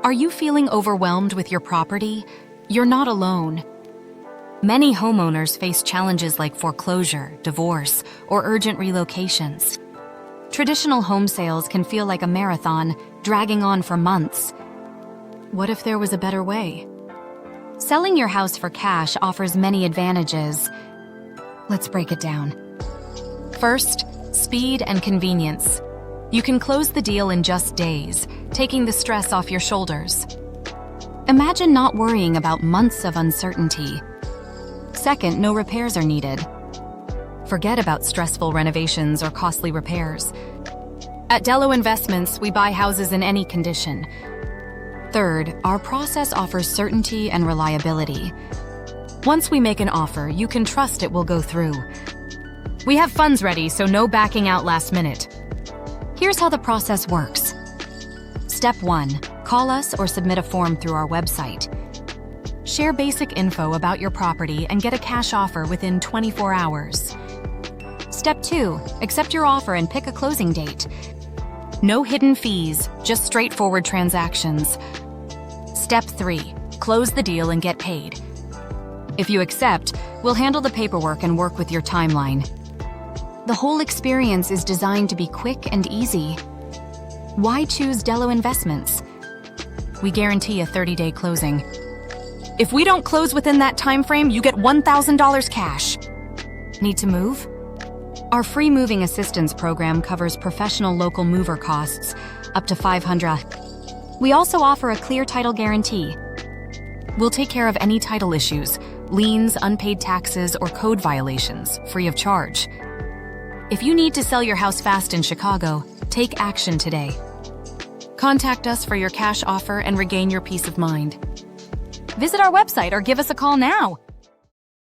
Are you feeling overwhelmed with your property? You're not alone. Many homeowners face challenges like foreclosure, divorce, or urgent relocations. Traditional home sales can feel like a marathon, dragging on for months. What if there was a better way? Selling your house for cash offers many advantages. Let's break it down. First, speed and convenience. You can close the deal in just days, taking the stress off your shoulders. Imagine not worrying about months of uncertainty. Second, no repairs are needed. Forget about stressful renovations or costly repairs. At Dello Investments, we buy houses in any condition. Third, our process offers certainty and reliability. Once we make an offer, you can trust it will go through. We have funds ready, so no backing out last minute. Here's how the process works. Step 1. Call us or submit a form through our website. Share basic info about your property and get a cash offer within 24 hours. Step 2. Accept your offer and pick a closing date. No hidden fees, just straightforward transactions. Step 3. Close the deal and get paid. If you accept, we'll handle the paperwork and work with your timeline. The whole experience is designed to be quick and easy. Why choose Dello Investments? We guarantee a 30-day closing. If we don't close within that time frame, you get $1,000 cash. Need to move? Our free moving assistance program covers professional local mover costs, up to $500. We also offer a clear title guarantee. We'll take care of any title issues, liens, unpaid taxes, or code violations, free of charge. If you need to sell your house fast in Chicago, take action today. Contact us for your cash offer and regain your peace of mind. Visit our website or give us a call now.